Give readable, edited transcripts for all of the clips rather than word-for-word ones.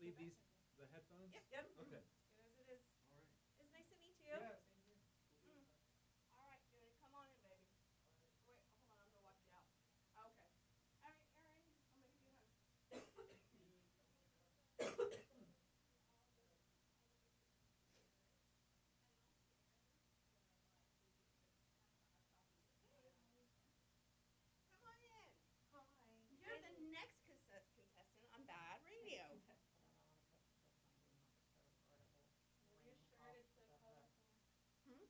leave these, the headphones? Yep. Okay. As good as it is. All right. It's nice to meet you. Yeah, same here. All right, Jody, come on in, baby. Wait, hold on, I'm gonna walk you out. Okay. All right, Aaron, I'm gonna give you a hug. Come on in. Hi. You're the next contestant on BaaD Radio. Your shirt is so colorful. Hmm?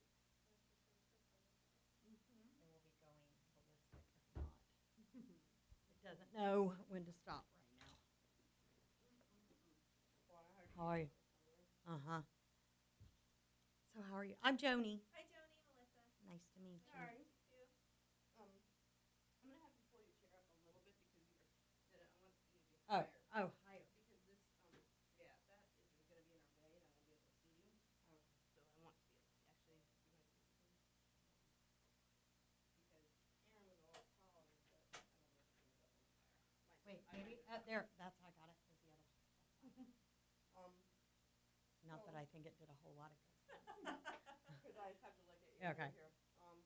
Mm-hmm. And we'll be going ballistic if not. It doesn't know when to stop right now. How are you? Uh-huh. So how are you? I'm Joni. Hi, Joni, Melissa. Nice to meet you. Sorry. You. I'm gonna have to pull your chair up a little bit because I want you to be Oh, higher. higher. Because this, yeah, that isn't gonna be in our way, and I won't be able to see you. Okay. So I want to be able to actually, you might be able to see. Because Aaron was all tall, so I don't know if you can go any higher. Wait, maybe, there, that's, I got it. There's the other. Not that I think it did a whole lot of good. Because I have to look at you Okay. right here.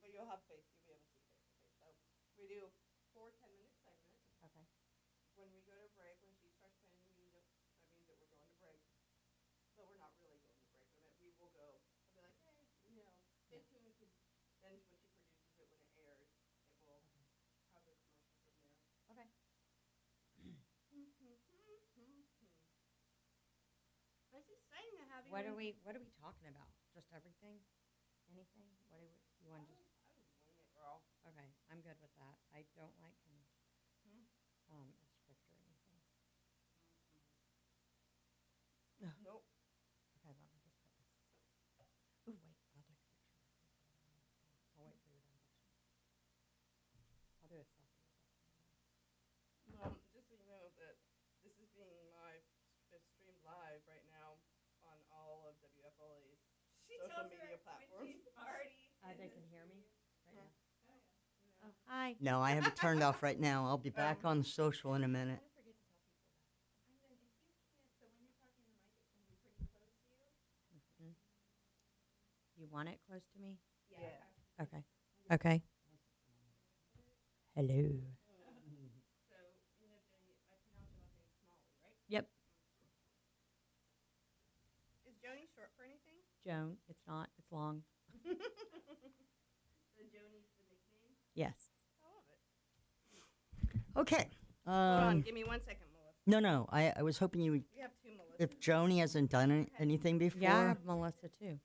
But you'll have face. You'll be able to see face to face. So we do 4 10-minute segments. Okay. When we go to break, when she starts playing the music, that means that we're going to break. But we're not really going to break. But we will go. I'll be like, hey, stay tuned, because then when she produces it, when it airs, it will have the commercial from there. Okay. It's exciting to have you. What are we talking about? Just everything? Anything? What do you want to just? I was wing it, girl. Okay, I'm good with that. I don't like Hmm? a script or anything. Nope. Okay, let me just put this. Oh, wait, I'll take a picture. I'll wait for your benediction. I'll do a selfie with that. Just so you know that this is being streamed live right now on all of WFLA's social media platforms. They can hear me right now. Oh, Hi. No, I have it turned off right now. I'll be back on social in a minute. Don't forget to tell people that. And then if you can't, so when you're talking in the mic, it's going to be pretty close to you. You want it close to me? Yeah. Okay. Okay. Hello. So, Joni, I pronounce your last name Smalley, right? Yep. Is Joni short for anything? Joan. It's not. It's long. So Joni's the nickname? Yes. I love it. Okay. Hold on, give me 1 second, Melissa. No. I was hoping you would. You have 2 Melissas. If Joni hasn't done anything before. Yeah, I have Melissa too.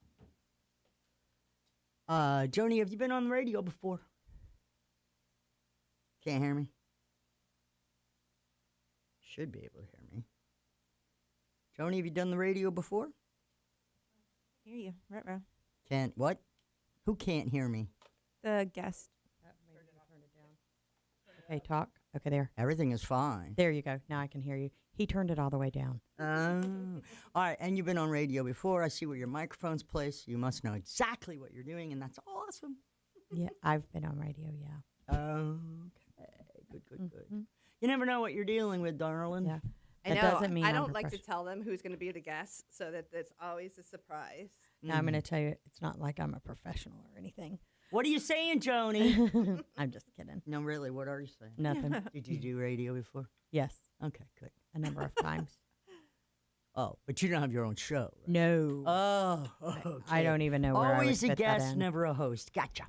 Joni, have you been on the radio before? Can't hear me? Should be able to hear me. Joni, have you done the radio before? Hear you, right? Can't. What? Who can't hear me? The guest. Maybe you turn it down. Okay, talk. Okay, there. Everything is fine. There you go. Now I can hear you. He turned it all the way down. All right, and you've been on radio before. I see where your microphone's placed. You must know exactly what you're doing, and that's awesome. Yeah, I've been on radio, yeah. Okay, good. You never know what you're dealing with, darling. Yeah. I know. doesn't mean I I'm don't like to professional. tell them who's going to be the guest, so that it's always a surprise. Now I'm going to tell you, it's not like I'm a professional or anything. What are you saying, Joni? I'm just kidding. No, really, what are you saying? Nothing. Did you do radio before? Yes, Okay, good. a number of times. Oh, but you don't have your own show, right? No. Oh, okay. I don't even know where I would Always a fit that guest, in. never a host. Gotcha.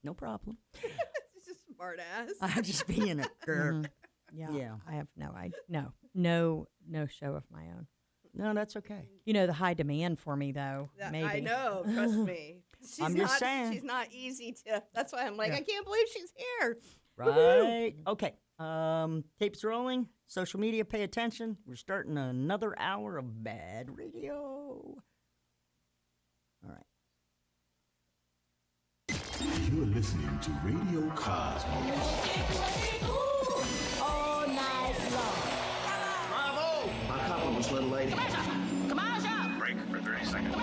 No problem. It's just smart ass. I'm just being a Mhm. jerk. Yeah, Yeah. I have no show of my own. No, that's okay. You know, the high demand for me, though, maybe. I know. Trust me. I'm just saying. She's not easy to. That's why I'm like, Yeah. I can't believe she's here. Right. Okay. Tapes rolling. Social media, pay attention. We're starting another hour of BaaD Radio. All right. You're listening to Radio Cosmos. All night long. Bravo! My compliments, little lady. Break for 30 seconds.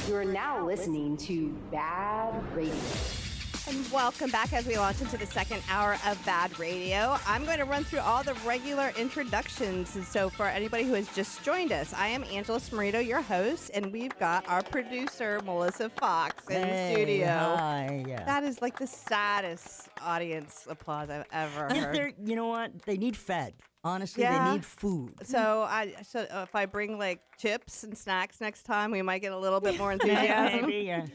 You are now listening to BaaD Radio. And welcome back as we launch into the second hour of BaaD Radio. I'm going to run through all the regular introductions. And so for anybody who has just joined us, I am Angela Smarito, your host, and we've got our producer, Melissa Fox, in the studio. Hi, yeah. That is like the saddest audience applause I've ever heard. You know what? They need fed. Honestly, Yeah. they need food. So if I bring like chips and snacks next time, we might get a little bit more enthusiasm. Maybe, yeah.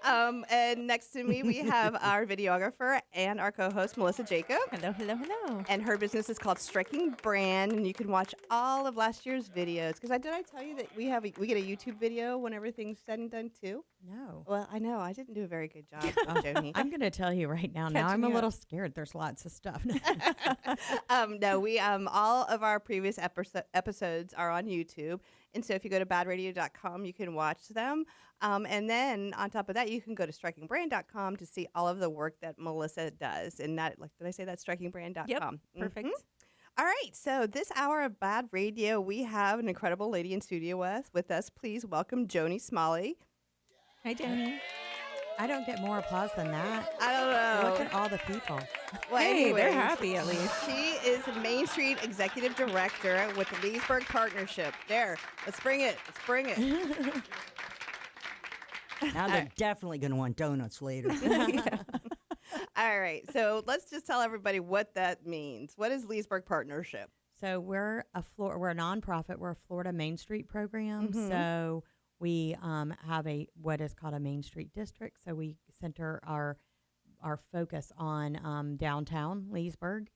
And next to me, we have our videographer and our co-host, Melissa Jacob. Hello, hello, hello. And her business is called Striking Brand, and you can watch all of last year's videos. Because did I tell you that we get a YouTube video when everything's said and done too? No. Well, I know I didn't do a very good job, Joni. I'm going to tell you right now. Now I'm a little scared. There's lots of stuff. No, we all of our previous episodes are on YouTube, and so if you go to baadradio.com, you can watch them. And then on top of that, you can go to strikingbrand.com to see all of the work that Melissa does. And that, like, did I say that? Strikingbrand.com. Yep, perfect. All right. So this hour of BaaD Radio, we have an incredible lady in studio with us. Please welcome Joni Smalley. Hi, Joni. I don't get more applause than that. I don't know. Look at all the people. Well, Hey, they're anyways, happy at least. She is Main Street Executive Director with the Leesburg Partnership. There. Let's bring it. Let's bring it. Now they're definitely going to want donuts later. All right. So let's just tell everybody what that means. What is Leesburg Partnership? So we're we're a nonprofit. We're a Florida Main Street program. So we have what is called a Main Street district. So we center our focus on downtown Leesburg.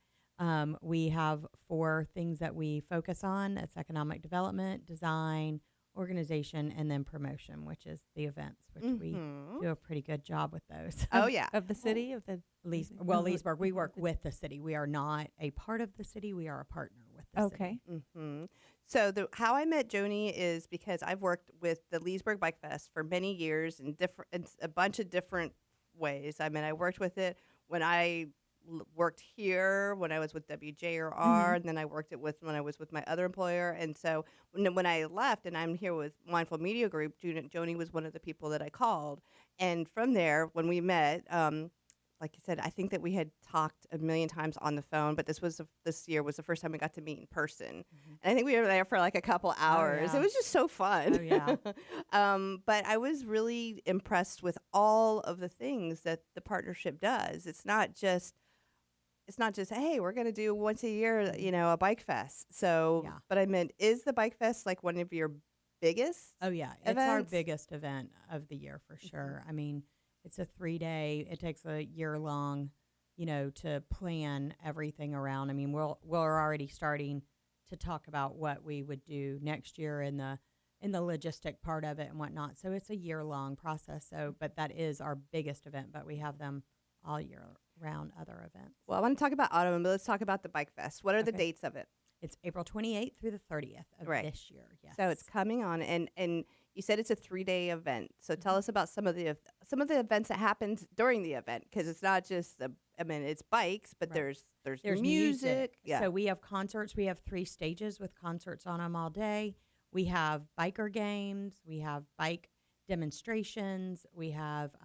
We have 4 things that we focus on. It's economic development, design, organization, and then promotion, which is the events, which we do a pretty good job with those. Oh, yeah. Of the city, of the Leesburg, we work with the city. We are not a part of the city. We are a partner with the city. Okay. So how I met Joni is because I've worked with the Leesburg Bike Fest for many years in a bunch of different ways. I mean, I worked with it when I worked here, when I was with WJRR, and then I worked it when I was with my other employer. And so when I left and I'm here with Mindful Media Group, Joni was one of the people that I called. And from there, when we met, like I said, I think that we had talked a million times on the phone, but this year was the first time we got to meet in person. And I think we were there for like a couple hours. yeah. It was just so fun. Oh, yeah. But I was really impressed with all of the things that the partnership does. It's not just, hey, we're going to do once a year, a bike fest. So, Yeah. but I meant, is the bike fest like one of your biggest? Oh, yeah. It's our events? biggest event of the year for sure. I mean, it's a 3-day. It takes a year long, to plan everything around. I mean, we're already starting to talk about what we would do next year in the logistic part of it and whatnot. So it's a year long process. So, but that is our biggest event. But we have them all year round, other events. Well, I want to talk about autumn, but let's talk about the bike fest. What are the Okay. dates of it? It's April 28th through the 30th of Right. this year. Yes. So it's coming on, and you said it's a 3-day event. So tell us about some of the events that happens during the event, because it's not just it's bikes, but Right. there's music. Yeah. So we have concerts. We have 3 stages with concerts on them all day. We have biker games. We have bike demonstrations. We have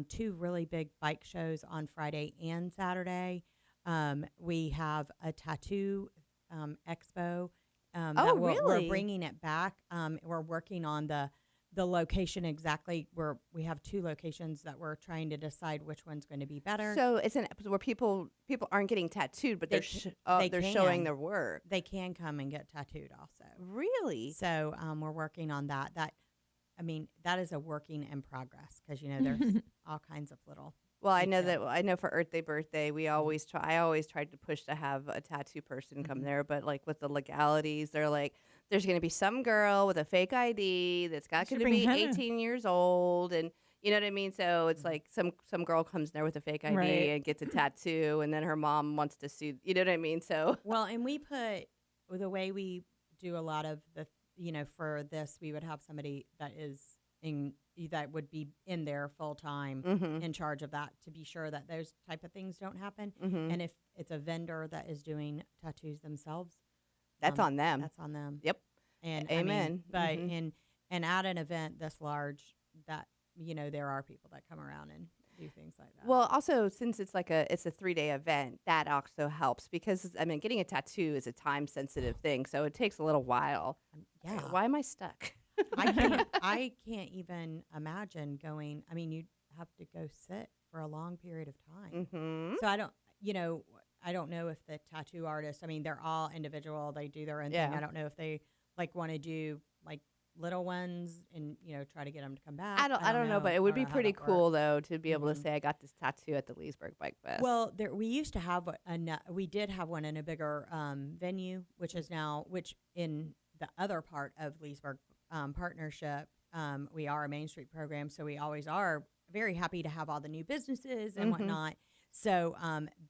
2 really big bike shows on Friday and Saturday. We have a tattoo expo. That we're really? bringing it back. We're working on the location exactly. We have 2 locations that we're trying to decide which one's going to be better. So it's an episode where people aren't getting tattooed, but They they're showing can. their work. They can come and get tattooed also. Really? So we're working on that. That is a working in progress because there's all kinds of little. Well, I know details. that. I know for Earth Day birthday, I always tried to push to have a tattoo person come there, but like with the legalities, they're like, there's going to be some girl with a fake ID that's got should to bring be henna. 18 years old, and you know what I mean. So it's like some girl comes there with a fake ID Right. and gets a tattoo, and then her mom wants to sue. You know what I mean? So Well, and we put the way we do a lot of the for this, we would have somebody that would be in there full time in charge of that to be sure that those type of things don't happen. And if it's a vendor that is doing tattoos themselves, that's on them. That's on them. Yep. And Amen. but and at an event this large, that there are people that come around and do things like that. Well, also since it's it's a 3-day event, that also helps because I mean, getting a tattoo is a time sensitive thing, so it takes a little while. yeah. Why am I stuck? I can't even imagine going. I mean, you'd have to go sit for a long period of time. Mm-hmm. So I don't know if the tattoo artists, I mean, they're all individual. They do their own Yeah. thing. I don't know if they want to do like little ones and, try to get them to come back. I don't know, but it would be how pretty that cool works. though to be able to Mhm. say I got this tattoo at the Leesburg Bike Fest. Well, we used to have we did have one in a bigger venue, which in the other part of Leesburg partnership, we are a Main Street program, so we always are very happy to have all the new businesses and whatnot. So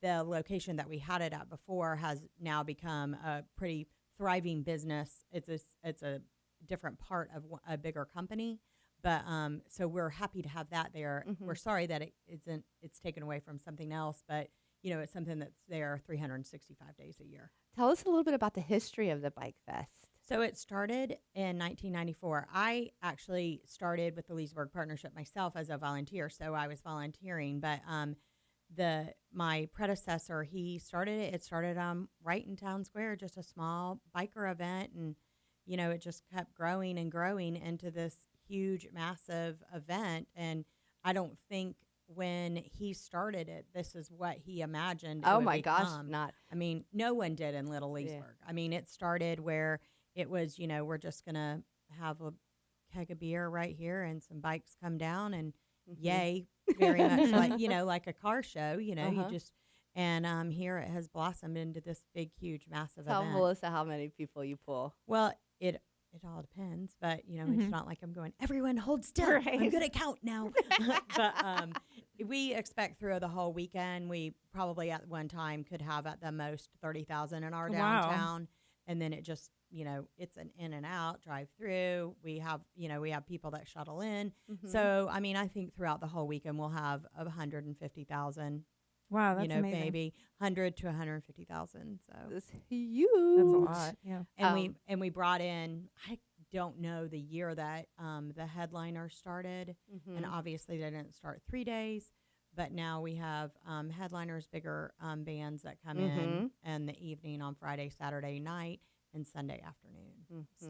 the location that we had it at before has now become a pretty thriving business. It's a different part of a bigger company, but so we're happy to have that there. We're sorry that it's taken away from something else, but it's something that's there 365 days a year. Tell us a little bit about the history of the Bike Fest. So it started in 1994. I actually started with the Leesburg Partnership myself as a volunteer, so I was volunteering. But my predecessor, he started it. It started right in Town Square, just a small biker event, and it just kept growing and growing into this huge, massive event. And I don't think when he started it, this is what he imagined. Oh it would my gosh, become. not. I mean, no one did in Little Leesburg. I mean, it started where it was, we're just going to have a keg of beer right here and some bikes come down and yay, very much like a car show, you just, and here it has blossomed into this big, huge, massive Tell event. Melissa how many people you pull. Well, it all depends, but it's not like I'm going, everyone hold still. Right. I'm going to count now. But we expect through the whole weekend, we probably at one time could have at the most 30,000 in our downtown. And then it just, it's an in and out drive through. We have people that shuttle in. So, I mean, I think throughout the whole weekend, we'll have 150,000. Wow, that's amazing. Maybe 100 to 150,000. So It's huge. That's a lot. Yeah. and we brought in, I don't know the year that the headliner started, and obviously they didn't start 3 days, but now we have headliners, bigger bands that come in the evening on Friday, Saturday night, and Sunday afternoon. So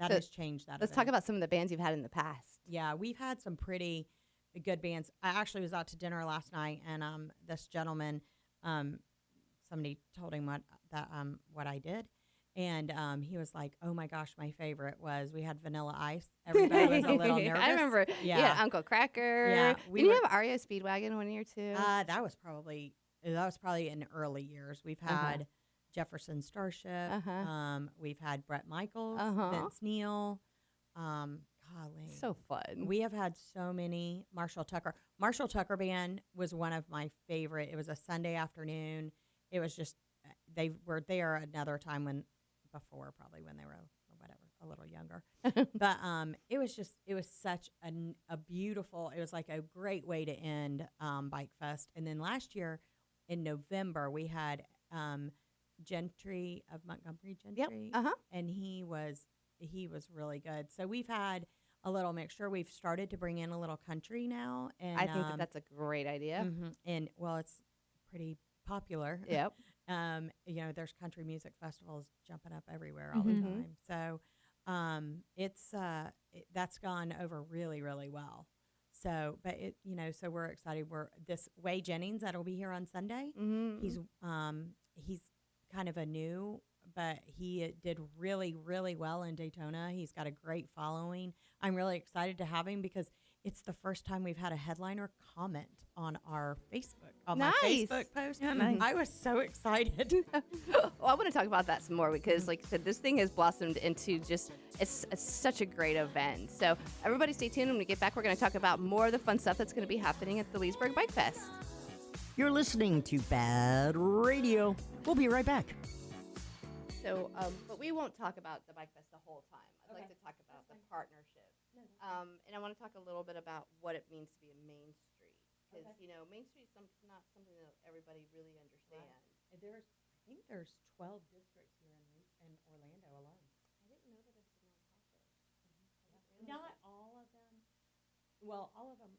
that has changed that. Let's talk about some of the bands you've had in the past. Yeah, we've had some pretty good bands. I actually was out to dinner last night, and this gentleman, somebody told him what I did, and he was like, "Oh my gosh, my favorite was we had Vanilla Ice." Everybody was a little nervous. I remember. Yeah, Uncle Cracker. Yeah, Did you have REO Speedwagon one year too? That was probably in early years. We've had Jefferson Starship. We've had Brett Michaels, Vince Neil. Golly. So fun. We have had so many. Marshall Tucker Band was one of my favorite. It was a Sunday afternoon. It was just, they were there another time before probably when they were whatever, a little younger. But it was such a beautiful, it was like a great way to end Bike Fest. And then last year in November, we had Gentry of Montgomery Gentry. Yep. And he was really good. So we've had a little mixture. We've started to bring in a little country now, and I think that's a great idea. And well, it's pretty popular. Yep. There's country music festivals jumping up everywhere all the time. So that's gone over really, really well. So, but so we're excited. This Way Jennings that'll be here on Sunday. He's kind of a new, but he did really, really well in Daytona. He's got a great following. I'm really excited to have him because it's the first time we've had a headliner comment on our Facebook, my Facebook post. Yeah, nice. I was so excited. Well, I want to talk about that some more because, like I said, this thing has blossomed into just, it's such a great event. So everybody stay tuned. When we get back, we're going to talk about more of the fun stuff that's going to be happening at the Leesburg Bike Fest. You're listening to BaaD Radio. We'll be right back. So, but we won't talk about the Bike Fest the whole time. I'd like to talk about the partnership. And I want to talk a little bit about what it means to be a Main Street. Because, Main Street is not something that everybody really understands. I think there's 12 districts here in Orlando alone. I didn't know that it was a nonprofit. Not all of them. Well, all of them,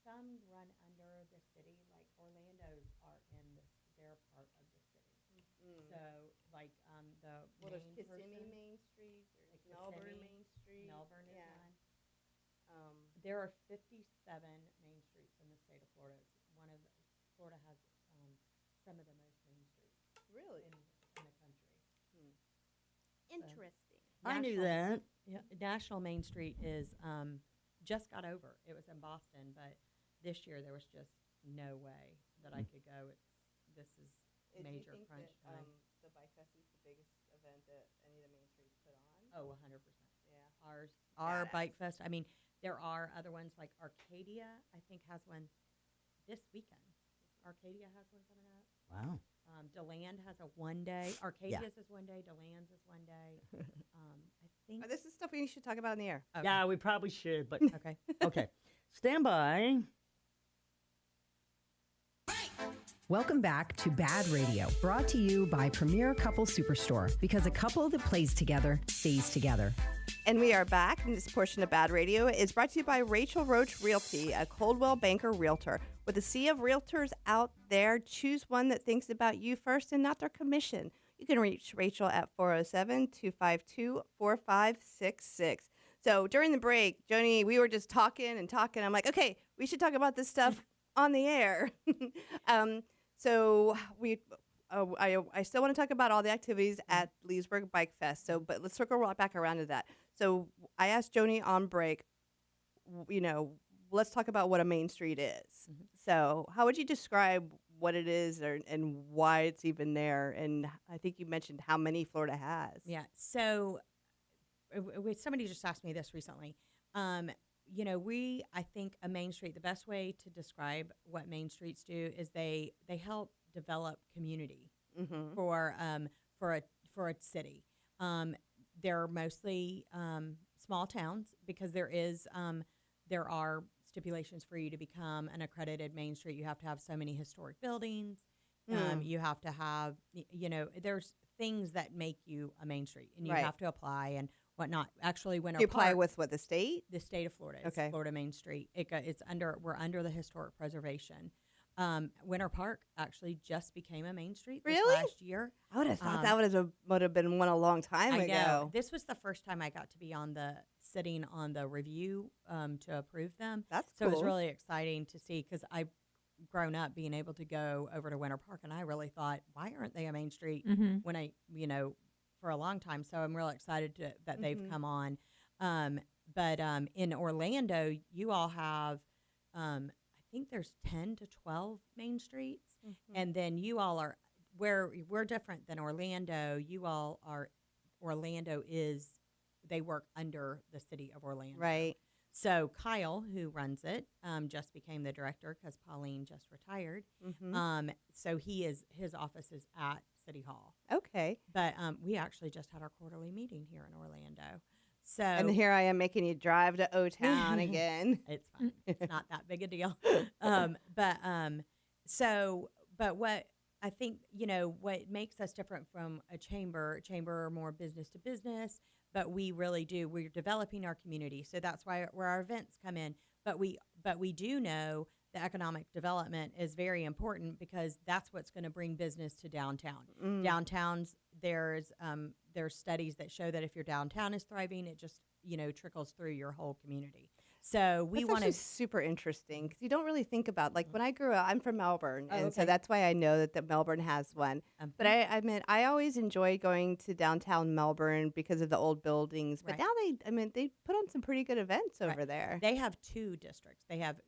some run under the city, like Orlando's are in this, they're part of the city. So, like, the Well, there's main Kissimmee person, Main Street, there's like Melbourne Kissimmee, Main Street. Melbourne is yeah. one. Um, There are 57 main streets in the state of Florida. It's one of, Florida has, some of the most main streets really in the country. interesting. I knew National- that. Yeah, National Main Street is, just got over. It was in Boston, but this year there was just no way that I could go. This is Do you major think crunch that, time. the Bike Fest is the biggest event that any of the main streets put on? Oh, 100%. Yeah. Our Badass. Bike Fest. I mean, there are other ones like Arcadia, I think, has one this weekend. Arcadia has one coming up. Wow. DeLand has a one day. Arcadia's is one day. DeLand's is one day. I think. This is stuff we should talk about in the air. Okay. Yeah, we probably should, but Okay. okay. Stand by. Welcome back to BaaD Radio, brought to you by Premier Couple Superstore, because a couple that plays together stays together. And we are back, and this portion of BaaD Radio is brought to you by Rachel Roach Realty, a Coldwell Banker Realtor. With a sea of realtors out there, choose one that thinks about you first and not their commission. You can reach Rachel at 407-252-4566. So during the break, Joni, we were just talking and talking. I'm like, okay, we should talk about this stuff on the air. So I still want to talk about all the activities at Leesburg Bike Fest. So, but let's circle right back around to that. So I asked Joni on break, let's talk about what a main street is. So how would you describe what it is and why it's even there? And I think you mentioned how many Florida has. Yeah. So somebody just asked me this recently. I think a main street, the best way to describe what main streets do is they help develop community for a city. They're mostly small towns because there are stipulations for you to become an accredited main street. You have to have so many historic buildings. You have to have, there's things that make you a main street, and you Right. have to apply and whatnot. Actually, Winter You apply Park, with what, the state? the state of Florida, it's Okay. Florida Main Street. We're under the historic preservation. Winter Park actually just became a main street this Really? last year. I would have thought Um, that would have been one a long time I ago. know. This was the first time I got to be sitting on the review to approve them. That's So cool. it was really exciting to see because I've grown up being able to go over to Winter Park, and I really thought, why aren't they a main street when for a long time? So I'm really excited that they've come on. But in Orlando, you all have, I think there's 10 to 12 main streets, and then you all are where we're different than Orlando. You all are they work under the city of Orlando, Right. So Kyle, who runs it, just became the director because Pauline just retired. So his office is at City Hall. Okay. But we actually just had our quarterly meeting here in Orlando. So And here I am making you drive to O-Town again. it's fine. It's not that big a deal. But what I think, what makes us different from a chamber are more business to business, but we're developing our community. So that's where our events come in. But we do know the economic development is very important because that's what's going to bring business to downtown. Downtowns, there's studies that show that if your downtown is thriving, it just, trickles through your whole community. So we That's want actually to. super interesting because you don't really think about, like, when I grew up, I'm from Melbourne, Oh, and so okay. that's why I know that Melbourne has one. But I always enjoyed going to downtown Melbourne because of the old buildings. But Right. now they put on some pretty good events over there. They have two districts. They have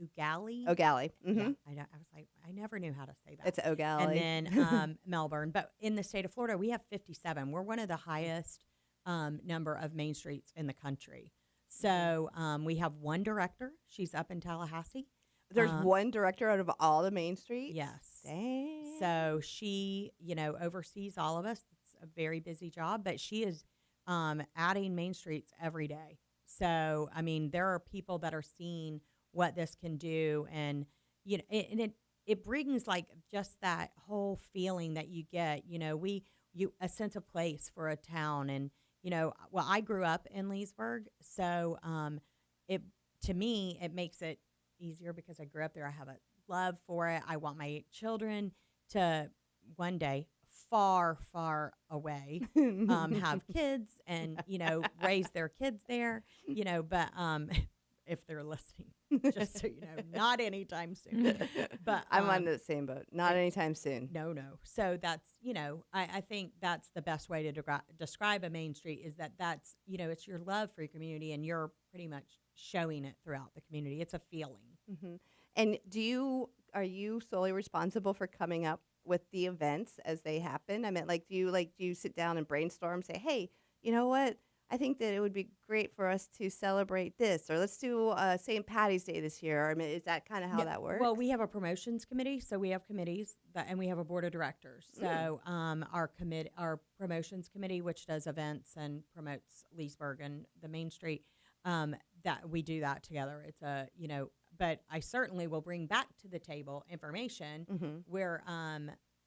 Ugali. O'Galley. Yeah, I was like, I never knew how to say that. It's O'Galley. And then Melbourne. But in the state of Florida, we have 57. We're one of the highest number of main streets in the country. So we have one director. She's up in Tallahassee. There's one director out of all the main streets? Yes. Dang. So she, oversees all of us. It's a very busy job, but she is adding main streets every day. So, I mean, there are people that are seeing what this can do, and it brings like just that whole feeling that you get, a sense of place for a town. And, I grew up in Leesburg, so it to me it makes it easier because I grew up there. I have a love for it. I want my children to one day far away have kids and raise their kids there, but if they're listening, just so you know, not anytime soon. But I'm on the same boat. Not anytime soon. no. So that's, I think that's the best way to describe a main street is that's, it's your love for your community and you're pretty much showing it throughout the community. It's a feeling. Mm-hmm. And are you solely responsible for coming up with the events as they happen? I mean, do you sit down and brainstorm, say, hey, you know what? I think that it would be great for us to celebrate this, or let's do St. Patty's Day this year. I mean, is that kind of how that works? Well, we have a promotions committee, so we have committees and we have a board of directors. So our promotions committee, which does events and promotes Leesburg and the Main Street, that we do that together. It's but I certainly will bring back to the table information where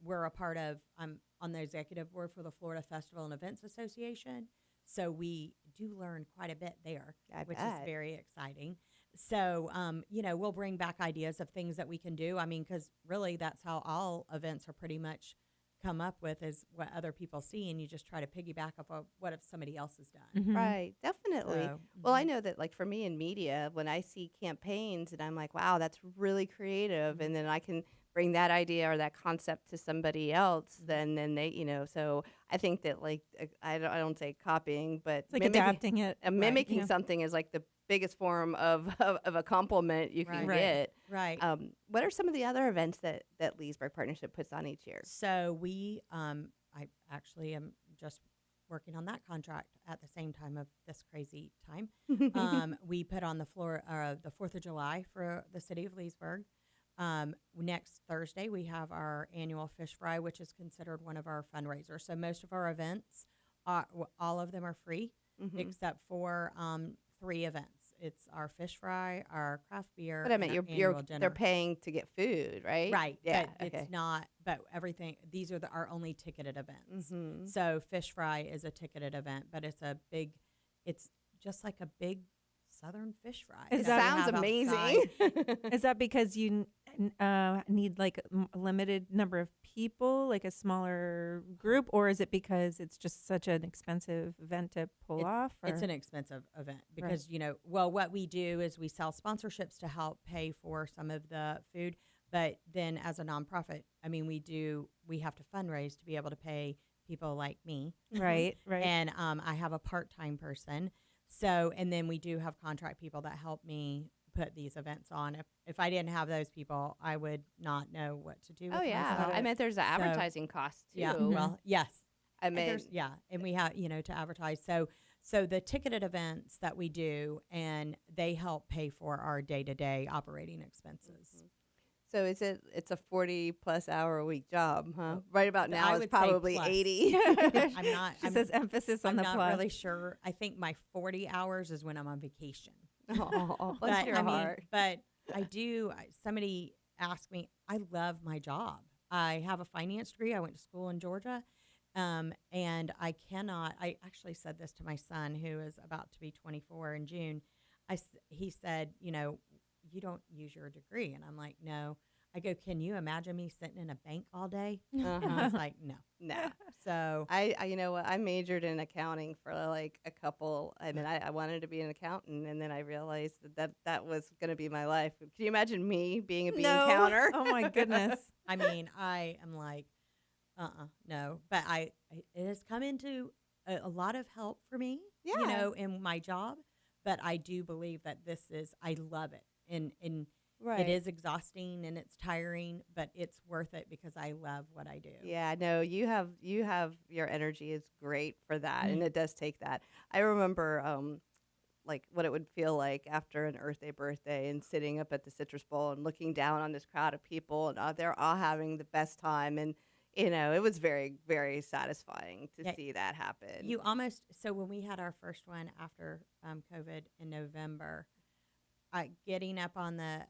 we're a part of. I'm on the executive board for the Florida Festival and Events Association. So we do learn quite a bit there, which is very exciting. So, we'll bring back ideas of things that we can do. I mean, because really that's how all events are pretty much come up with is what other people see, and you just try to piggyback off of what if somebody else has done. Right, definitely. So, well, I know that for me in media, when I see campaigns and I'm like, wow, that's really creative, and then I can bring that idea or that concept to somebody else, then they, so I think that I don't say copying, but It's like adapting it. Mimicking something is like the biggest form of a compliment you can get. Right. What are some of the other events that Leesburg Partnership puts on each year? So I actually am just working on that contract at the same time of this crazy time. We put on the 4th of July for the city of Leesburg. Next Thursday, we have our annual fish fry, which is considered one of our fundraisers. So most of our events, all of them are free, except for 3 events. It's our fish fry, our craft beer, But I mean, annual dinner. they're paying to get food, right? Right. Yeah. But okay. it's not. But everything. These are our only ticketed events. Mm-hmm. So fish fry is a ticketed event, but it's It's just like a big Southern fish fry. It that we sounds have amazing. outside. Is that because you need like a limited number of people, like a smaller group, or is it because it's just such an expensive event to pull off? Or? It's an expensive event because, what we do is we sell sponsorships to help pay for some of the food. But then as a nonprofit, I mean, we have to fundraise to be able to pay people like me. Right. And I have a part-time person. So, and then we do have contract people that help me put these events on. If I didn't have those people, I would not know what to do with myself. I meant there's an advertising cost too. Yeah, well, yes. I mean, and we have, to advertise. So the ticketed events that we do, and they help pay for our day-to-day operating expenses. So it's a 40+ hour a week job, huh? Right about now I it's would say probably plus. 80. I'm not. She says emphasis on I'm the not plus. really sure. I think my 40 hours is when I'm on vacation. Oh, bless your heart. But I do. Somebody asked me. I love my job. I have a finance degree. I went to school in Georgia, and I cannot. I actually said this to my son, who is about to be 24 in June. He said, you don't use your degree, and I'm like, no. I go, can you imagine me sitting in a bank all day? I was like, no. So I you know what? I majored in accounting for like a couple. I mean, I wanted to be an accountant, and then I realized that was going to be my life. Can you imagine me being a bean counter? Oh my goodness. I mean, I am like, no. But it has come into a lot of help for me, in my job. But I do believe that I love it. And Right. It is exhausting and it's tiring, but it's worth it because I love what I do. Yeah, no, you have your energy is great for that, and it does take that. I remember like what it would feel like after an Earth Day birthday and sitting up at the Citrus Bowl and looking down on this crowd of people, and they're all having the best time, and it was very, very satisfying to see that happen. So when we had our first one after COVID in November, getting up on the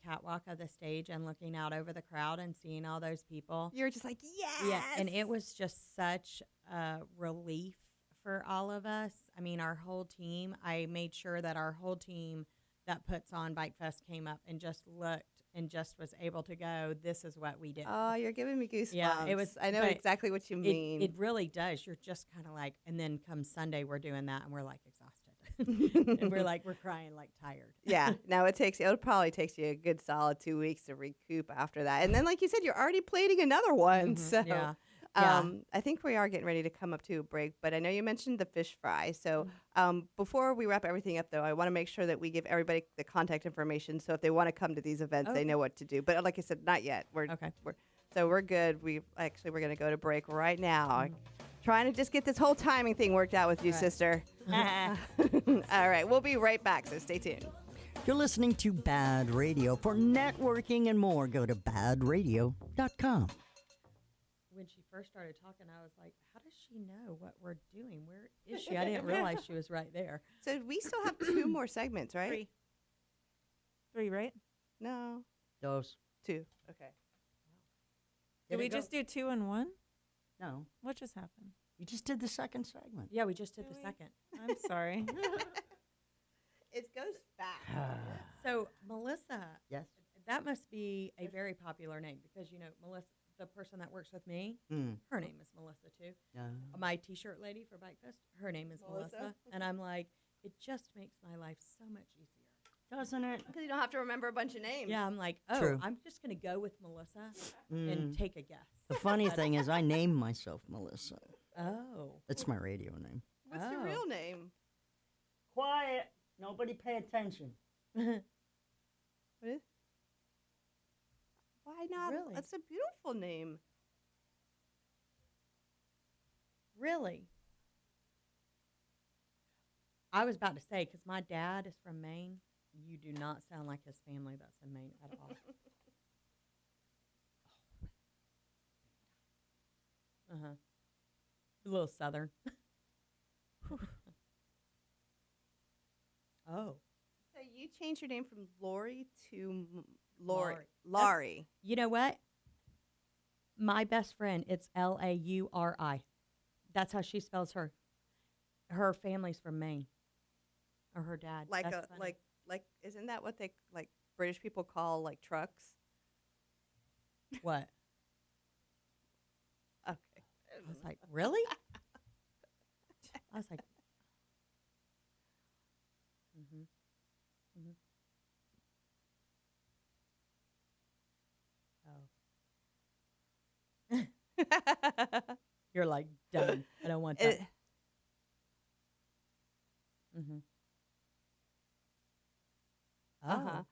catwalk of the stage and looking out over the crowd and seeing all those people. You're just like, yes! Yeah, and it was just such a relief for all of us. I mean, our whole team, I made sure that our whole team that puts on Bike Fest came up and just looked and just was able to go, this is what we did. Oh, you're giving me goosebumps. Yeah, it was- I know but exactly what you mean. It really does. You're just kind of like, and then come Sunday, we're doing that, and we're like exhausted. And we're like, we're crying like tired. Yeah. Now it probably takes you a good solid 2 weeks to recoup after that. And then, like you said, you're already planning another one. So Yeah. I think we are getting ready to come up to a break, but I know you mentioned the fish fry. So before we wrap everything up, though, I want to make sure that we give everybody the contact information. So if they want to come to these events, they know what to do. But like I said, not yet. Okay. We're good. We're going to go to break right now. Trying to just get this whole timing thing worked out with you, sister. All right. We'll be right back, so stay tuned. You're listening to BaaD Radio. For networking and more, go to baadradio.com. When she first started talking, I was like, how does she know what we're doing? Where is she? I didn't realize she was right there. So we still have 2 more segments, right? 3, right? No. Those. 2. Okay. Did we it go? just do 2 and 1? No. What just happened? You just did the second segment. Yeah, we just did the second. I'm sorry. It goes fast. So, Melissa, Yes. that must be a very popular name because, Melissa, the person that works with me, her name is Melissa too. My T-shirt lady for Bike Fest, her name is Melissa. And I'm like, it just makes my life so much easier. Doesn't it? Because you don't have to remember a bunch of names. Yeah, I'm like, True. I'm just going to go with Melissa and take a guess. The funny thing is I named myself Melissa. Oh. That's my radio name. What's your real name? Quiet. Nobody pay attention. What is? Why not? Really? That's a beautiful name. Really? I was about to say, because my dad is from Maine. You do not sound like his family that's in Maine at all. Uh-huh. A little southern. Oh. So you changed your name from Lori to Laurie. Laurie. You know what? My best friend, it's Lauri. That's how she spells her. Her family's from Maine. Or her dad. Like That's a funny. like isn't that what they like British people call like trucks? What? Okay. I was like, really? I was like, Oh. You're like, done. I don't want that. Oh. Uh-huh.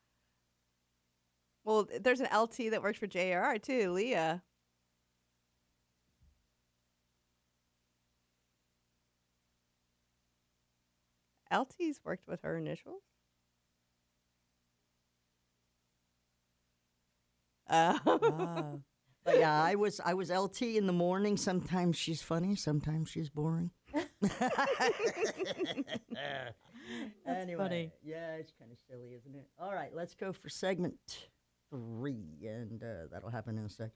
Well, there's an LT that works for JR too, Leah. LT's worked with her initials. Oh. But yeah, I was LT in the morning. Sometimes she's funny, sometimes she's boring. Anyway, funny. yeah, it's kind of silly, isn't it? All right, let's go for segment 3, and that'll happen in a sec.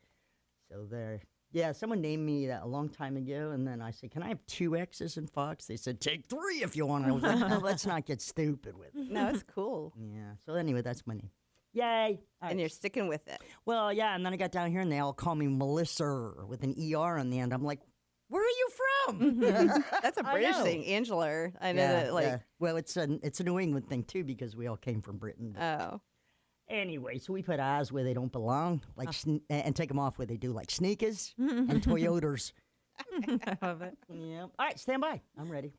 So there. Yeah, someone named me that a long time ago, and then I said, can I have 2 X's in Fox? They said, take 3 if you want. I was like, no, let's not get stupid with it. No, it's cool. Yeah, so anyway, that's my name. Yay. All And right. you're sticking with it. Well, yeah, and then I got down here, and they all call me Melissa with an ER on the end. I'm like, where are you from? That's a I British know. thing, Angela. I know Yeah, that, like, yeah. Well, it's a New England thing, too, because we all came from Britain. oh. Anyway, so we put Oz where they don't belong, like and take them off where they do, like sneakers and Toyotas. I love it. Yeah. All right, stand by. I'm ready.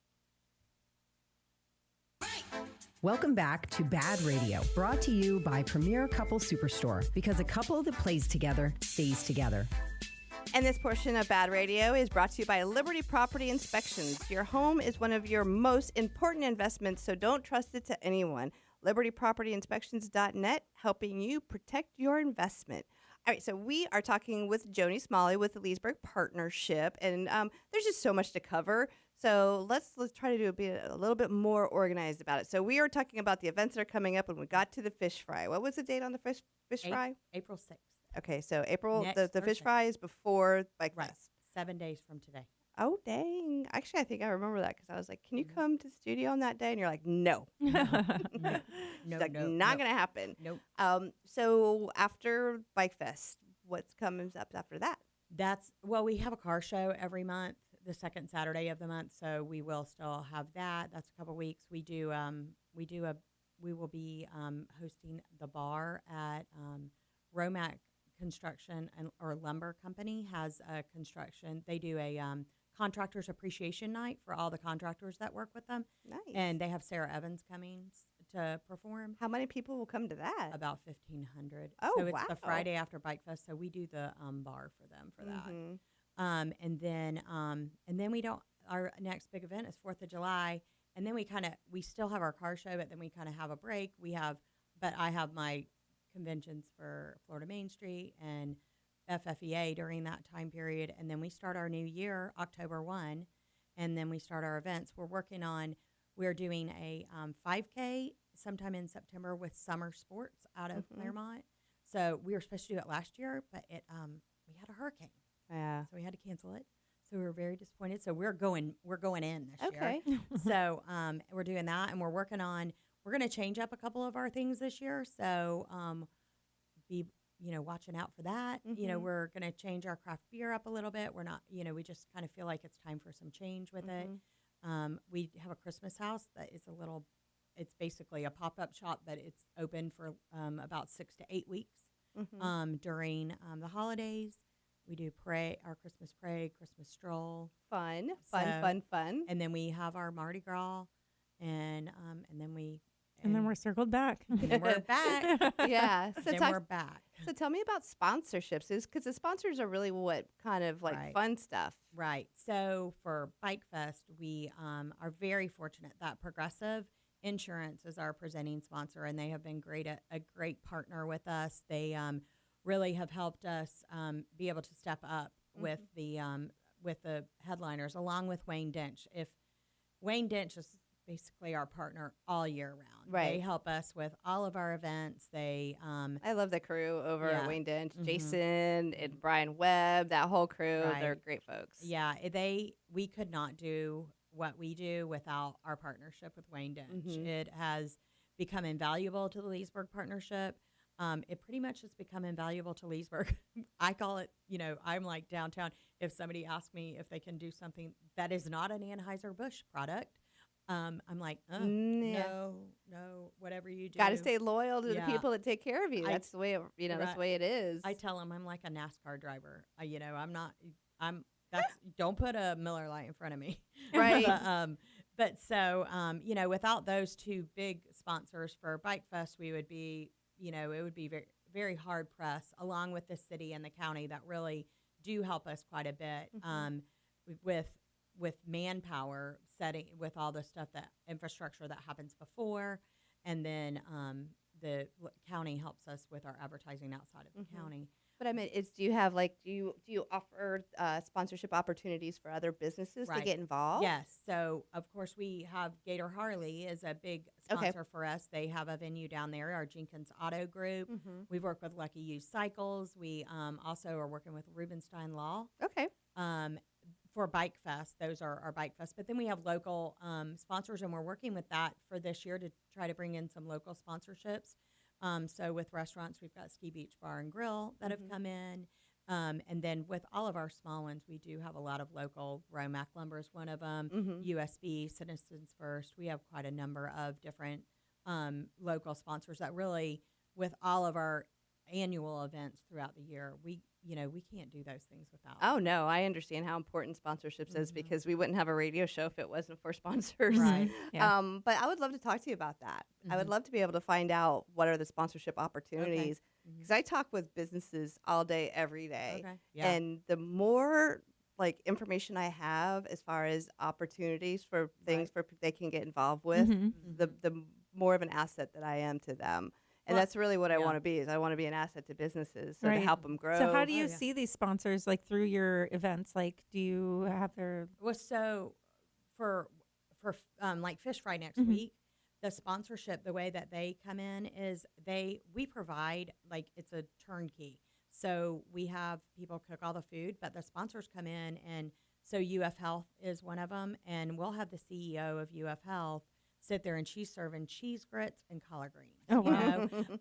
Welcome back to BaaD Radio, brought to you by Premier Couple Superstore, because a couple that plays together stays together. And this portion of BaaD Radio is brought to you by Liberty Property Inspections. Your home is one of your most important investments, so don't trust it to anyone. LibertyPropertyInspections.net, helping you protect your investment. All right, so we are talking with Joni Smalley with the Leesburg Partnership, and there's just so much to cover. So let's try to do a little bit more organized about it. So we are talking about the events that are coming up when we got to the fish fry. What was the date on the fish fry? April 6th. Okay, so April, Next the fish Thursday. fry is before Bike Right. Fest. 7 days from today. Oh, dang. Actually, I think I remember that because I was like, can you come to the studio on that day? And you're like, no. No, She's like, not going to happen. Nope. So after Bike Fest, what's comes up after that? We have a car show every month, the second Saturday of the month, so we will still have that. That's a couple weeks. We will be hosting the bar at Romac Construction or Lumber Company has a construction. They do a contractors appreciation night for all the contractors that work with them, Nice. and they have Sarah Evans coming to perform. How many people will come to that? About 1,500. Oh, so it's the wow. Friday after Bike Fest, so we do the bar for them for that. Mhm. And then we don't. Our next big event is 4th of July, and then we still have our car show, but then we kind of have a break. But I have my conventions for Florida Main Street and FFEA during that time period, and then we start our new year October 1, and then we start our events. We're doing a 5K sometime in September with Summer Sports out of Claremont. So we were supposed to do it last year, but we had a hurricane. Yeah. So we had to cancel it. So we were very disappointed. So we're going in this Okay. year. So we're doing that, and we're going to change up a couple of our things this year. So be watching out for that. We're going to change our craft beer up a little bit. We're not, we just kind of feel like it's time for some change with it. We have a Christmas house that is it's basically a pop-up shop, but it's open for about 6 to 8 weeks during the holidays. We do our Christmas parade, Christmas stroll. Fun. And then we have our Mardi Gras, and then we're circled back. And then we're back. Yeah. Then we're back. So tell me about sponsorships, because the sponsors are really what kind of like fun stuff. Right. So for Bike Fest, we are very fortunate that Progressive Insurance is our presenting sponsor, and they have been a great partner with us. They really have helped us be able to step up with the headliners, along with Wayne Dench. If Wayne Dench is basically our partner all year round. Right. They help us with all of our events. I love the crew over at Wayne Dench, Jason and Brian Webb, that whole crew. Right. They're great folks. Yeah, we could not do what we do without our partnership with Wayne Dench. It has become invaluable to the Leesburg partnership. It pretty much has become invaluable to Leesburg. I call it, I'm like downtown. If somebody asks me if they can do something that is not an Anheuser-Busch product, I'm like, no, whatever you do. Got to stay loyal to the people that take care of you. That's the way, that's the way it is. I tell them I'm like a NASCAR driver. Don't put a Miller Lite in front of me. Right. Without those two big sponsors for Bike Fest, we would be, it would be very, very hard pressed, along with the city and the county that really do help us quite a bit with manpower, setting with all the stuff, that infrastructure that happens before, and then the county helps us with our advertising outside of the county. But I mean, do you offer sponsorship opportunities for other businesses to get involved? Yes. So of course we have Gator Harley is a big sponsor for us. They have a venue down there, our Jenkins Auto Group. We've worked with Lucky Used Cycles. We also are working with Rubenstein Law. Okay. For Bike Fest, those are our Bike Fest. But then we have local sponsors, and we're working with that for this year to try to bring in some local sponsorships. So with restaurants, we've got Ski Beach Bar and Grill that have come in. And then with all of our small ones, we do have a lot of local. Romac Lumber is one of them. USB, Citizens First. We have quite a number of different local sponsors that really, with all of our annual events throughout the year, we can't do those things without. Oh no, I understand how important sponsorships is, because we wouldn't have a radio show if it wasn't for sponsors. Right. Yeah. But I would love to talk to you about that. I would love to be able to find out what are the sponsorship opportunities, because I talk with businesses all day, every day. Okay. Yeah. And the more like information I have as far as opportunities for things they can get involved with, the more of an asset that I am to them. And that's really what I want to be. Is I want to be an asset to businesses, to help them grow. So how do you see these sponsors, like through your events? Like, do you have their? Well, so for like Fish Fry next week, the sponsorship, the way that they come in is we provide, like, it's a turnkey. So we have people cook all the food, but the sponsors come in and So UF Health is one of them, and we'll have the CEO of UF Health sit there, and she's serving cheese grits and collard greens. Oh, you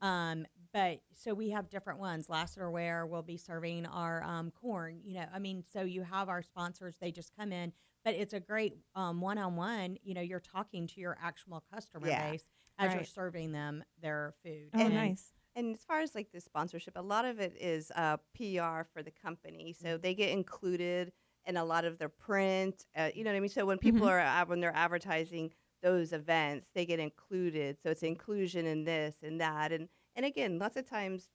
wow. know? But so we have different ones. Lassiter Ware will be serving our corn. So you have our sponsors. They just come in, but it's a great one-on-one. You're talking to your actual customer base as you're Right. serving them their food. Oh, And- nice. And as far as like the sponsorship, a lot of it is PR for the company, so they get included in a lot of their print. You know what I mean? So when people when they're advertising those events, they get included. So it's inclusion in this and that, and again, lots of times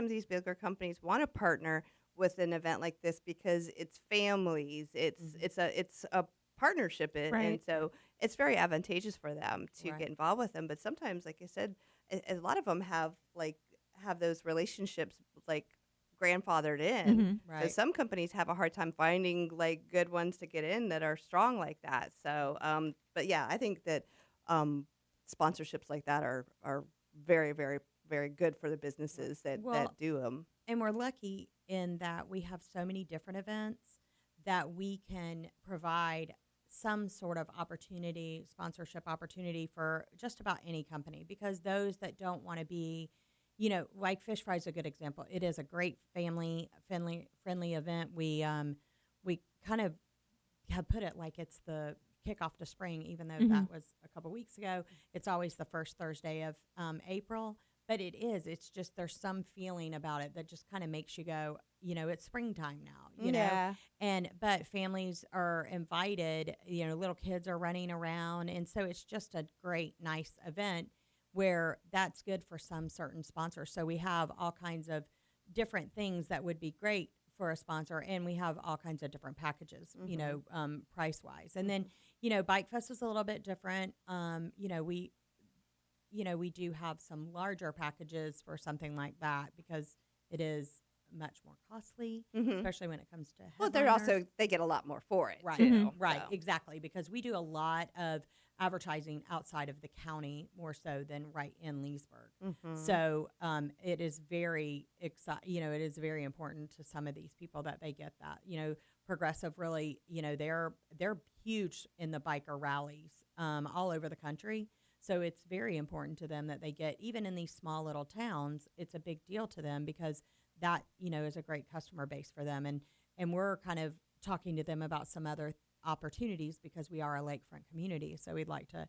these bigger companies want to partner with an event like this because it's families, it's a partnership, and Right. so it's very advantageous for them to Right. get involved with them. But sometimes, like I said, a lot of them have those relationships like grandfathered in. Mhm. So Right. some companies have a hard time finding like good ones to get in that are strong like that. So, but yeah, I think that sponsorships like that are very, very, very good for the businesses that Well, do them. And we're lucky in that we have so many different events that we can provide some sort of sponsorship opportunity for just about any company, because those that don't want to be, like Fish Fry is a good example. It is a great family friendly event. We kind of have put it like it's the kickoff to spring, even though that was a couple weeks ago. It's always the first Thursday of April. But it's just there's some feeling about it that just kind of makes you go, it's springtime now, you know? But families are invited, little kids are running around. And so it's just a great, nice event where that's good for some certain sponsors. So we have all kinds of different things that would be great for a sponsor. And we have all kinds of different packages, price wise. And then, Bike Fest is a little bit different. We do have some larger packages for something like that because it is much more costly, especially when it comes to Well, headliners. they get a lot more for it. Right, too, right, so. exactly, because we do a lot of advertising outside of the county more so than right in Leesburg. So it is very it is very important to some of these people that they get that. Progressive really, they're huge in the biker rallies all over the country. So it's very important to them that they get, even in these small little towns, it's a big deal to them because that, is a great customer base for them. And we're kind of talking to them about some other opportunities because we are a lakefront community. So we'd like to,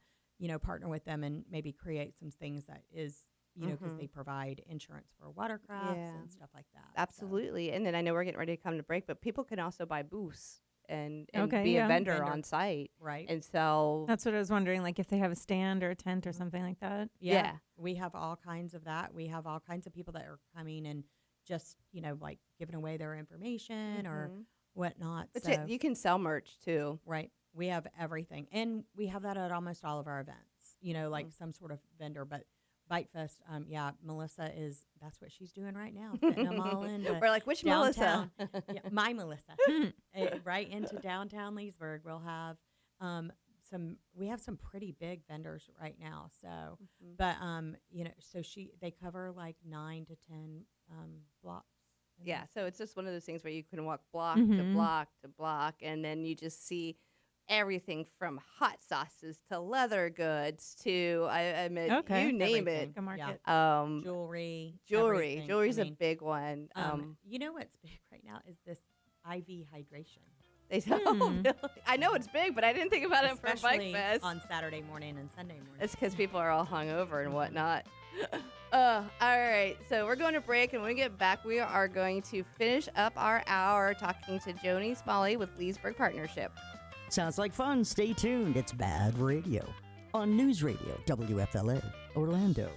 partner with them and maybe create some things that is, because they provide insurance for watercrafts and stuff like that. So- Absolutely. And then I know we're getting ready to come to break, but people can also buy booths and Okay, be a yeah. vendor Vendor. on site Right. and sell. That's what I was wondering, like if they have a stand or a tent or something like that. Yeah, we have all kinds of that. We have all kinds of people that are coming and just, like giving away their information or whatnot. But So, you can sell merch too. right. We have everything. And we have that at almost all of our events, like some sort of vendor. But Bike Fest, Melissa that's what she's doing right now, fitting them all into We're like, which downtown. Melissa? Yeah, my Melissa. Right into downtown Leesburg. We'll have we have some pretty big vendors right now. So, but so they cover like 9 to 10 blocks. Yeah, so it's just one of those things where you can walk block to block to block, and then you just see everything from hot sauces to leather goods to I mean, Okay. you name Everything. Like a market. it. Jewelry. Jewelry. everything. Jewelry's I a mean, big one. you know what's big right now is this IV hydration. They really? I know it's big, but I didn't think about it for Bike Especially Fest. on Saturday morning and Sunday morning. It's because people are all hungover and whatnot. All right, so we're going to break, and when we get back, we are going to finish up our hour talking to Joni Smalley with Leesburg Partnership. Sounds like fun. Stay tuned. It's BaaD Radio on News Radio WFLA Orlando.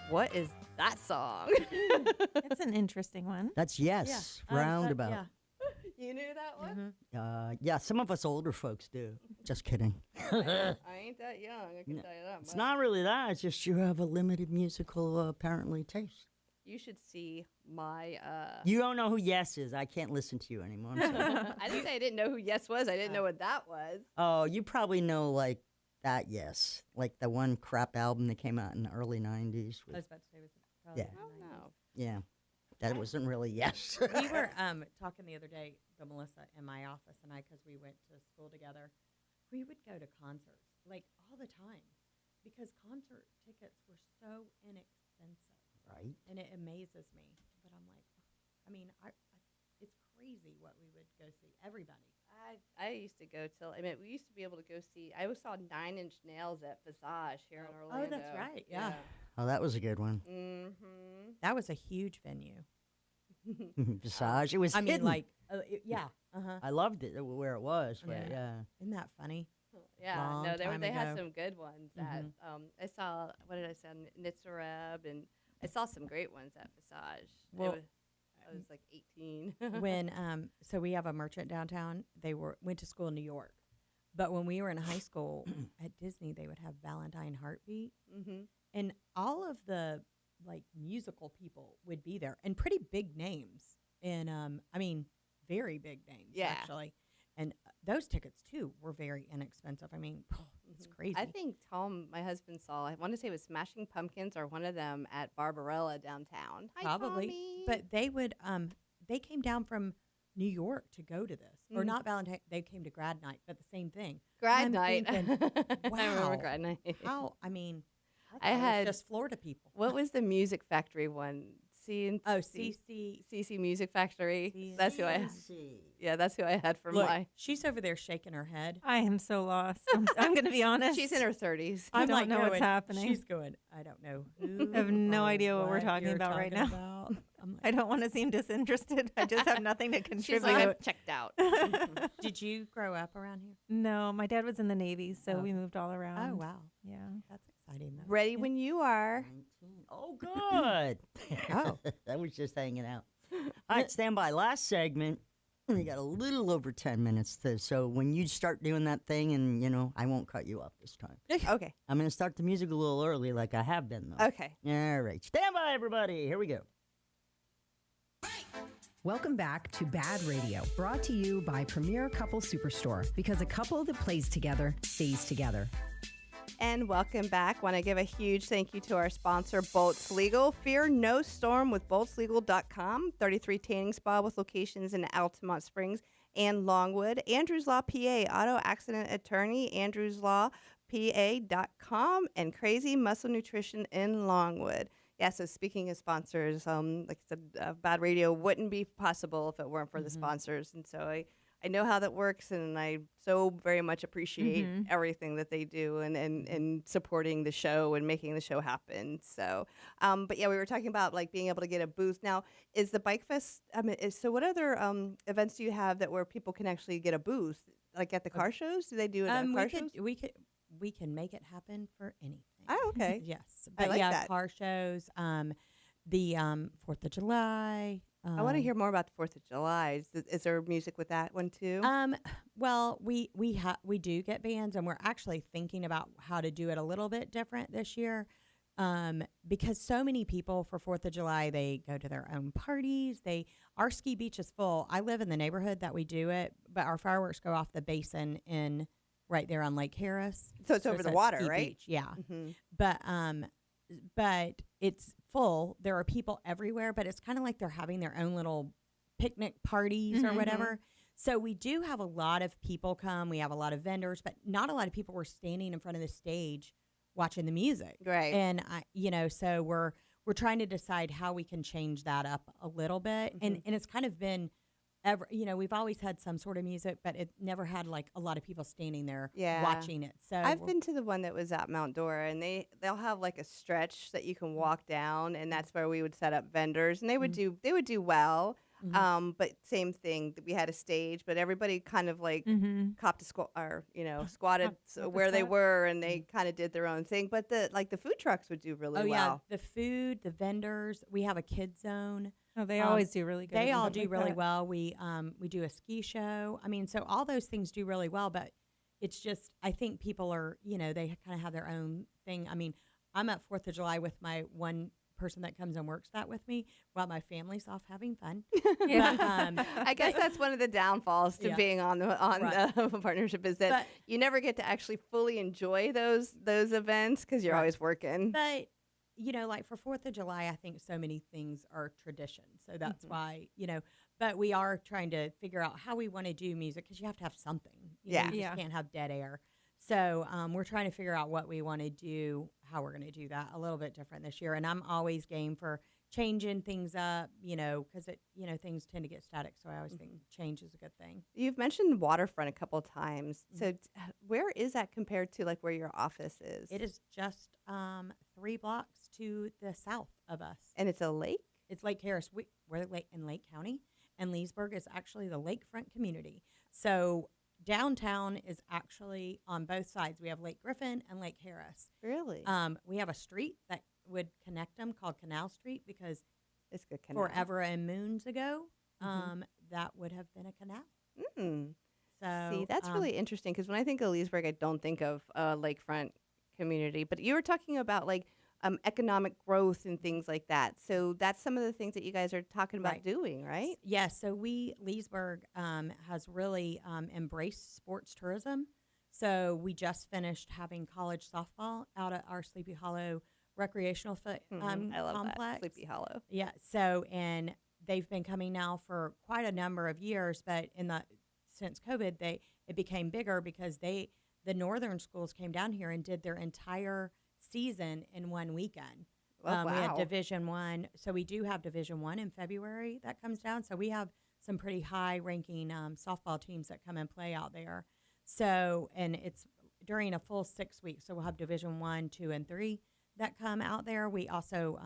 What is that song? It's an interesting one. That's yes, Yeah. roundabout. Yeah. You knew that one? Yeah, some of us older folks do. Just kidding. I ain't that young, I can tell you that It's much. not really that. It's just you have a limited musical, apparently, taste. You should see my. You don't know who Yes is. I can't listen to you anymore. I'm sorry. I didn't say I didn't know who Yes was. I didn't know what that was. Oh, you probably know, like, that Yes. Like the one crap album that came out in the early 90s. I was about to say, was it probably Yeah. the Oh, 90s? no. Yeah. That wasn't really Yes. We were talking the other day. the Melissa in my office and I, because we went to school together, we would go to concerts like all the time because concert tickets were so inexpensive. Right. And it amazes me. But I'm like, I mean, it's crazy what we would go see. Everybody. I used to go till, I mean, we used to be able to go see, I always saw 9 Inch Nails at Visage here in Orlando. Oh, that's right. Yeah. Oh, that was a good one. Mm-hmm. That was a huge venue. Visage. It was I mean, hidden. like, yeah. Uh-huh. I loved it where it was, but yeah. Isn't that funny? Yeah, Long no, time they had ago. some good ones. At, I saw, what did I say, Nitzareb, and I saw some great ones at Visage. Well, I was like 18. When so we have a merchant downtown. They went to school in New York, but when we were in high school at Disney, they would have Valentine Heartbeat, and all of the like musical people would be there, and pretty big names, and I mean very big names actually, and those tickets too were very inexpensive. I mean, it's crazy. I think Tom, my husband, saw, I want to say it was Smashing Pumpkins or one of them at Barbarella downtown. Hi, Probably, Tommy. but they would they came down from New York to go to this, or not Valentine. They came to grad night, but the same thing. Grad I'm night. thinking, I remember wow, grad night. How? I mean, I thought it was had- just Florida people. What was the Music Factory one? CC Music Factory. That's who I. Yeah, that's who I had for Look, my. she's over there shaking her head. I am so lost. I'm going to be honest. She's in her 30s. I don't like know what's going- happening. She's going, I don't know who. I have no or idea what we're talking you're about right talking now. about. I'm I like, don't want to seem disinterested. I just have nothing to She's contribute. like, I'm checked out. did you grow up around here? No, my dad was in the Navy, so Oh. we moved all around. Oh, wow. Yeah. That's exciting, though. Ready when you are. 19. Oh, good. Oh. That was just hanging out. All right, stand by. Last segment. We got a little over 10 minutes. So when you start doing that thing, and, you know, I won't cut you off this time. Okay. I'm going to start the music a little early like I have been, though. Okay. All right. Stand by, everybody. Here we go. Welcome back to BaaD Radio, brought to you by Premier Couple Superstore, because a couple that plays together stays together. And welcome back. Want to give a huge thank you to our sponsor, Bolts Legal. Fear no storm with boltslegal.com. 33 tanning spa with locations in Altamont Springs and Longwood. Andrews Law PA, auto accident attorney, andrewslawpa.com. And Crazy Muscle Nutrition in Longwood. Yeah, so speaking of sponsors, like I said, BaaD Radio wouldn't be possible if it weren't for the sponsors. And so I know how that works, and I so very much appreciate everything that they do and supporting the show and making the show happen. So, but yeah, we were talking about like being able to get a booth. Now, is the Bike Fest, so what other events do you have that where people can actually get a booth? Like at the car shows? Do they do it at car shows? We can make it happen for anything. Oh, okay. Yes. I But like yeah, that. car shows, the 4th of July. I want to hear more about the 4th of July. Is there music with that one too? Well, we do get bands, and we're actually thinking about how to do it a little bit different this year, because so many people for 4th of July, they go to their own parties. Our ski beach is full. I live in the neighborhood that we do it, but our fireworks go off the basin in right there on Lake Harris. So it's over the a water, ski right? Beach, yeah. Mm-hmm. But it's full. There are people everywhere, but it's kind of like they're having their own little picnic parties or whatever. So we do have a lot of people come. We have a lot of vendors, but not a lot of people were standing in front of the stage watching the music. Right. And so we're trying to decide how we can change that up a little bit. And it's kind of been we've always had some sort of music, but it never had like a lot of people standing there watching it. So I've been to the one that was at Mount Dora, and they'll have like a stretch that you can walk down, and that's where we would set up vendors, and they would do well. But same thing, we had a stage, but everybody kind of like copped a squatted where they were, and they kind of did their own thing. But the food trucks would do really well. Yeah, the food, the vendors. We have a kid zone. Oh, they always do really good. They with all stuff do like really that. well. We do a ski show. I mean, so all those things do really well, but it's just, I think people are, they kind of have their own thing. I mean, I'm at 4th of July with my one person that comes and works that with me while my family's off having fun. Yeah. But, I guess that's one of the downfalls to being on the partnership is that But- you never get to actually fully enjoy those events because you're always working. But, like for 4th of July, I think so many things are tradition. So that's why, but we are trying to figure out how we want to do music because you have to have something. You know, Yeah. you just Yeah. can't have dead air. So we're trying to figure out what we want to do, how we're going to do that a little bit different this year. And I'm always game for changing things up, you know, because things tend to get static. So I always think change is a good thing. You've mentioned waterfront a couple times. So where is that compared to like where your office is? It is just 3 blocks to the south of us. And it's a lake? It's Lake Harris. We're in Lake County, and Leesburg is actually the lakefront community. So downtown is actually on both sides. We have Lake Griffin and Lake Harris. Really? We have a street that would connect them called Canal Street because It's good canal. forever and moons ago, that would have been a canal. Mm. So See, that's really interesting because when I think of Leesburg, I don't think of lakefront community. But you were talking about like economic growth and things like that. So that's some of the things that you guys are talking about Right. doing, right? Yes, so Leesburg has really embraced sports tourism. So we just finished having college softball out at our Sleepy Hollow recreational I love complex. that. Sleepy Hollow. Yeah, so and they've been coming now for quite a number of years, but since COVID, it became bigger because the northern schools came down here and did their entire season in one weekend. Oh, We had wow. Division One, so we do have Division One in February that comes down. So we have some pretty high-ranking softball teams that come and play out there. So and it's during a full 6 weeks. So we'll have Division One, 2, and 3 that come out there. We also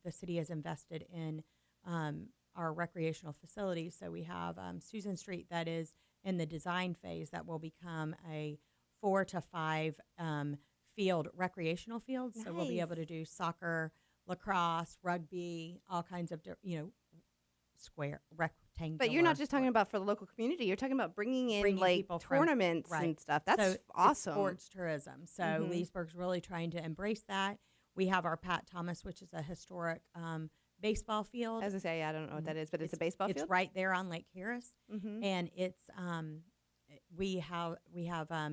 the city has invested in our recreational facilities. So we have Susan Street that is in the design phase that will become a 4 to 5 recreational fields. So we'll be able to do soccer, lacrosse, rugby, all kinds of square rectangular. But you're not just talking about for the local community. You're talking about bringing in Bringing like people from- tournaments right. and stuff. That's So it's awesome. sports tourism. So Mhm. Leesburg's really trying to embrace that. We have our Pat Thomas, which is a historic baseball field. As I say, I don't know what that is, but it's a baseball It's field. right there on Lake Harris, Mm-hmm. and it's we have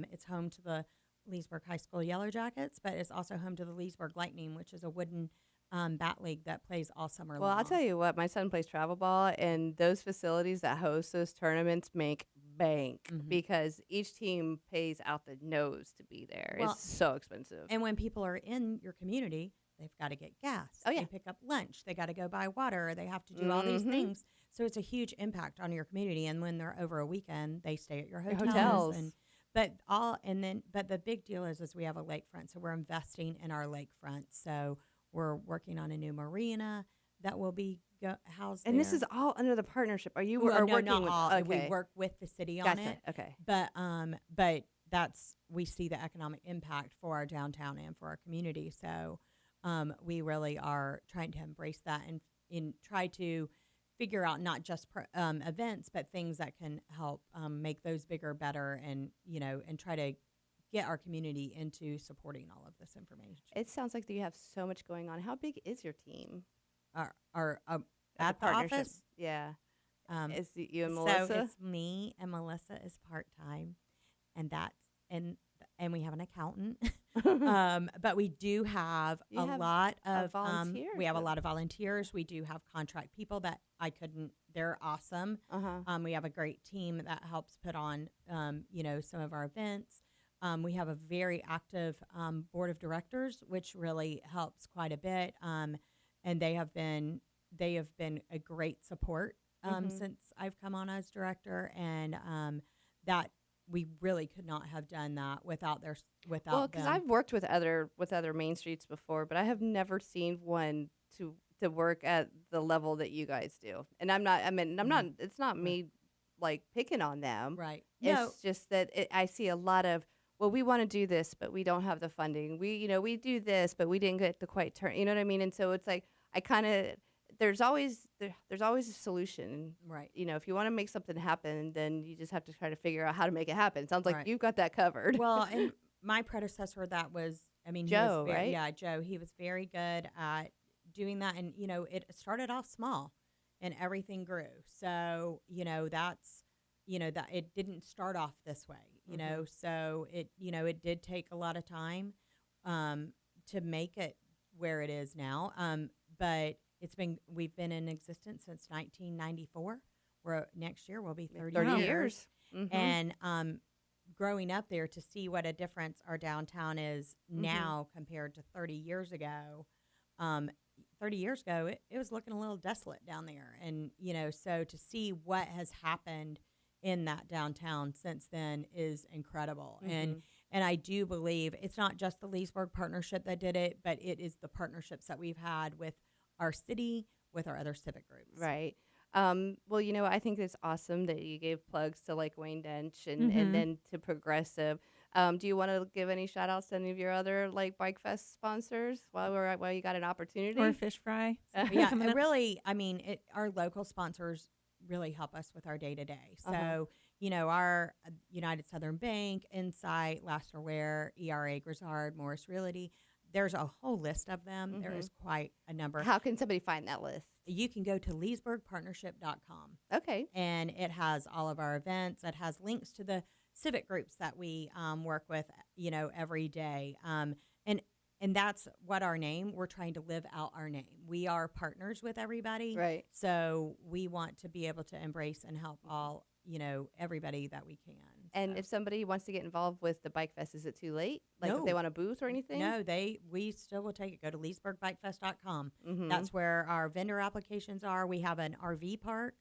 it's home to the Leesburg High School Yellow Jackets, but it's also home to the Leesburg Lightning, which is a wooden bat league that plays all summer Well, long. I'll tell you what, my son plays travel ball, and those facilities that host those tournaments make bank Mhm. because each team pays out the nose to be there. Well, it's so expensive. And when people are in your community, they've got to get gas. Oh, yeah. They pick up lunch. They got to go buy water. They have to do all these Mhm. things. So it's a huge impact on your community. And when they're over a weekend, they stay at your Your hotels. hotels. But the big deal is we have a lakefront. So we're investing in our lakefront. So we're working on a new marina that will be housed And this there. is all under the partnership. Are you Well, are no, working not with all. Okay. We work with the city on Gotcha. it. Okay. But we see the economic impact for our downtown and for our community. So we really are trying to embrace that and try to figure out not just events, but things that can help make those bigger, better, and and try to get our community into supporting all of this information. It sounds like you have so much going on. How big is your team? Our Of at the partnership? office. Yeah. Um, Is it you and So Melissa? it's me and Melissa is part-time, and and we have an accountant. But we do have You a have lot a of volunteer we have a group. lot of volunteers. We do have contract people that they're awesome. Uh-huh. We have a great team that helps put on some of our events. We have a very active board of directors, which really helps quite a bit. And they have been a great support since I've come on as director, and that we really could not have done that without Well, because them. I've worked with other Main Streets before, but I have never seen one to work at the level that you guys do. And I'm not. It's not me like picking on them. Right. It's No. just that I see a lot of. Well, we want to do this, but we don't have the funding. We do this, but we didn't get the quite turn. You know what I mean? And so it's like there's always a solution. Right. If you want to make something happen, then you just have to try to figure out how to make it happen. Sounds like Right. you've got that covered. Well, and my predecessor, that was, he was Joe, very, right? Yeah, Joe. He was very good at doing that, and it started off small, and everything grew. So that's that it didn't start off this way. So it did take a lot of time to make it where it is now. But we've been in existence since 1994. next year will be 30, 30 years. years. Mhm. And growing up there to see what a difference our downtown is now compared to 30 years ago. 30 years ago, it was looking a little desolate down there. And, so to see what has happened in that downtown since then is incredible. And I do believe it's not just the Leesburg partnership that did it, but it is the partnerships that we've had with our city, with our other civic groups. Right. Well, I think it's awesome that you gave plugs to like Wayne Dench and then to Progressive. Do you want to give any shout outs to any of your other like Bike Fest sponsors while you got an opportunity? Or fish fry. Yeah, it really, our local sponsors really help us with our day to day. So, our United Southern Bank, Insight, Lasterware, ERA Grizzard, Morris Realty, there's a whole list of them. There is quite a number. How can somebody find that list? You can go to leesburgpartnership.com. Okay. And it has all of our events. It has links to the civic groups that we work with, every day. And that's what we're trying to live out our name. We are partners with everybody. Right. So we want to be able to embrace and help all, everybody that we can. And So. if somebody wants to get involved with the Bike Fest, is it too late? Like No. if they want a booth or anything? No, we still will take it. Go to leesburgbikefest.com. Mhm. That's where our vendor applications are. We have an RV park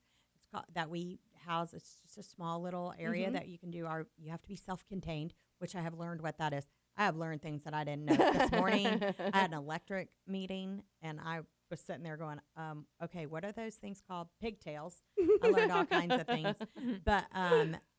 that we house. It's just a small little area that you can do. You have to be self-contained, which I have learned what that is. I have learned things that I didn't know. This morning, I had an electric meeting, and I was sitting there going, okay, what are those things called? Pigtails. I learned all kinds of things. But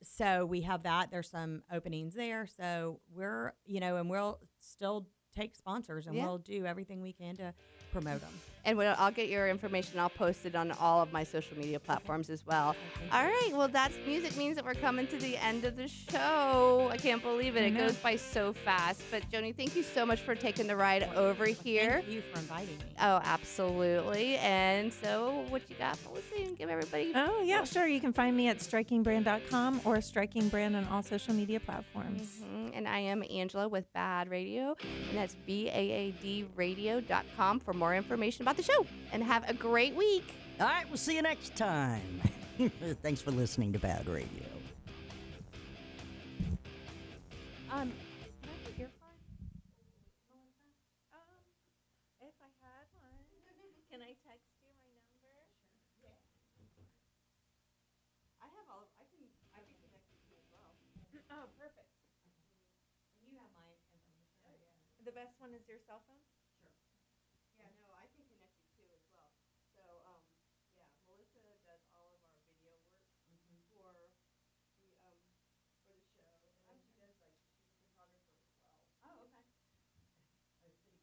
so we have that. There's some openings there. So we're, and we'll still take sponsors, and we'll do everything we can to promote them. And I'll get your information. I'll post it on all of my social media platforms as well. All right. Well, that's music means that we're coming to the end of the show. I can't believe it. It goes by so fast. But Joni, thank you so much for taking the ride over here. Thank you for inviting me. Oh, absolutely. And so what you got, Felicity? Give everybody. Oh, yeah, sure. You can find me at strikingbrand.com or strikingbrand on all social media platforms. And I am Angela with BaaD Radio, and that's BaaD radio.com for more information about the show. And have a great week. All right, we'll see you next time. Thanks for listening to BaaD Radio. Can I put your card? If I had one. Can I text you my number? I can connect with you as well. Oh, perfect. You have my information. The best one is your cell phone?